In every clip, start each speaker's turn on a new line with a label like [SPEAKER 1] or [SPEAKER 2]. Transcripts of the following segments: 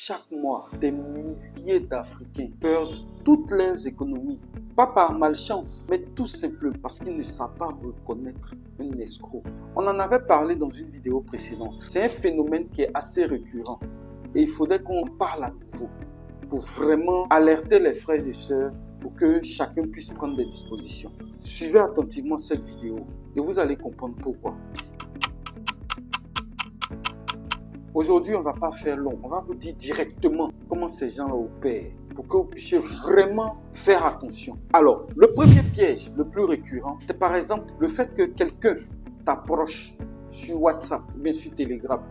[SPEAKER 1] Chaque mois, des milliers d'Africains perdent toutes leurs économies. Pas par malchance, mais tout simplement parce qu'ils ne savent pas reconnaître un escroc. On en avait parlé dans une vidéo précédente. C'est un phénomène qui est assez récurrent et il faudrait qu'on parle à nouveau pour vraiment alerter les frères et sœurs pour que chacun puisse prendre des dispositions. Suivez attentivement cette vidéo et vous allez comprendre pourquoi. Aujourd'hui, on ne va pas faire long. On va vous dire directement comment ces gens-là opèrent pour que vous puissiez vraiment faire attention. Alors, le premier piège le plus récurrent, c'est par exemple le fait que quelqu'un t'approche sur WhatsApp ou bien sur Telegram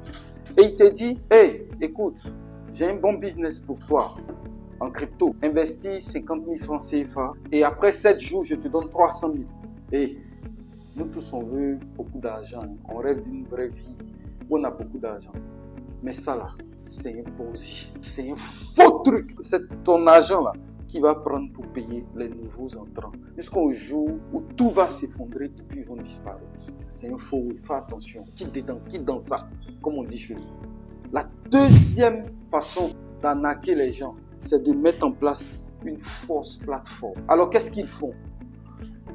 [SPEAKER 1] et il te dit « Hey, écoute, j'ai un bon business pour toi en crypto. Investis 50 000 francs CFA et après 7 jours, je te donne 300 000. » Et nous tous, on veut beaucoup d'argent. On rêve d'une vraie vie où on a beaucoup d'argent. Mais ça là, c'est imposé. C'est un faux truc. C'est ton argent là qui va prendre pour payer les nouveaux entrants. Jusqu'au jour où tout va s'effondrer et puis ils vont disparaître. C'est un faux. Il faut attention. Quitte dans ça, comme on dit chez nous. La deuxième façon d'arnaquer les gens, c'est de mettre en place une fausse plateforme. Alors qu'est-ce qu'ils font?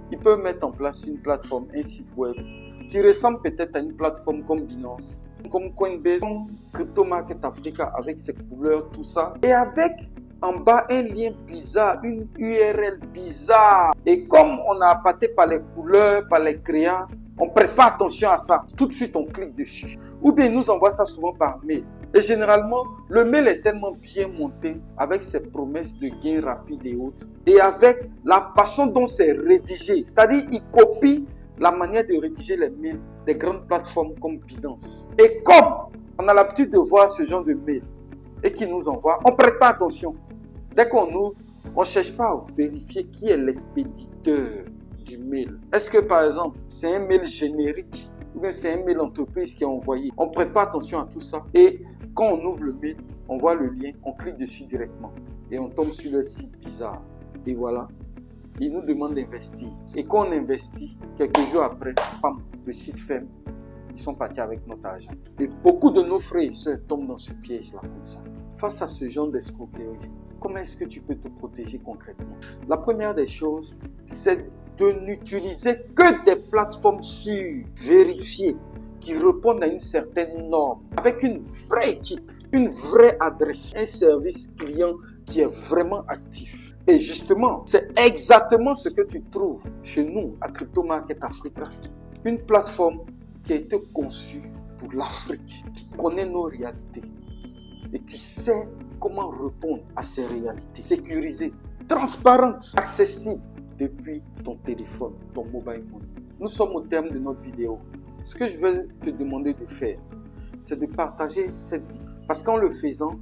[SPEAKER 1] Ils peuvent mettre en place une plateforme, un site web qui ressemble peut-être à une plateforme comme Binance, comme Coinbase, comme Crypto Market Africa avec ses couleurs, tout ça. Et avec en bas un lien bizarre, une URL bizarre. Et comme on a appâté par les couleurs, par les créants, on ne prête pas attention à ça. Tout de suite, on clique dessus. Ou bien, ils nous envoient ça souvent par mail. Et généralement, le mail est tellement bien monté avec ses promesses de gains rapides et autres. Et avec la façon dont c'est rédigé. C'est-à-dire, ils copient la manière de rédiger les mails des grandes plateformes comme Binance. Et comme on a l'habitude de voir ce genre de mail et qui nous envoie, on ne prête pas attention. Dès qu'on ouvre, on ne cherche pas à vérifier qui est l'expéditeur du mail. Est-ce que par exemple, c'est un mail générique ou bien c'est un mail entreprise qui est envoyé? On ne prête pas attention à tout ça. Et quand on ouvre le mail, on voit le lien, on clique dessus directement et on tombe sur le site bizarre. Et voilà. Ils nous demandent d'investir. Et quand on investit, quelques jours après, pam, le site ferme. Ils sont partis avec notre argent. Et beaucoup de nos frères et sœurs tombent dans ce piège-là comme ça. Face à ce genre d'escroquerie, comment est-ce que tu peux te protéger concrètement? La première des choses, c'est de n'utiliser que des plateformes sûres, vérifiées, qui répondent à une certaine norme, avec une vraie équipe, une vraie adresse, un service client qui est vraiment actif. Et justement, c'est exactement ce que tu trouves chez nous à Crypto Market Africa. Une plateforme qui a été conçue pour l'Afrique, qui connaît nos réalités et qui sait comment répondre à ces réalités. Sécurisée, transparente, accessible depuis ton téléphone, ton mobile phone. Nous sommes au terme de notre vidéo. Ce que je vais te demander de faire, c'est de partager cette vidéo. Parce qu'en le faisant,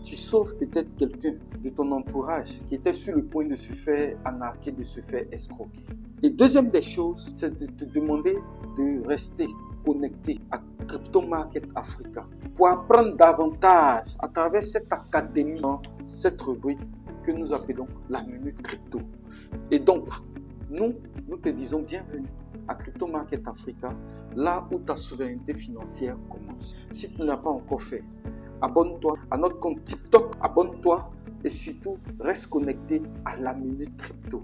[SPEAKER 1] tu sauves peut-être quelqu'un de ton entourage qui était sur le point de se faire arnaquer, de se faire escroquer. Et deuxième des choses, c'est de te demander de rester connecté à Crypto Market Africa pour apprendre davantage à travers cette académie, cette rubrique que nous appelons la Minute Crypto. Et donc, nous te disons bienvenue à Crypto Market Africa, là où ta souveraineté financière commence. Si tu ne l'as pas encore fait, abonne-toi à notre compte TikTok, abonne-toi et surtout reste connecté à la Minute Crypto.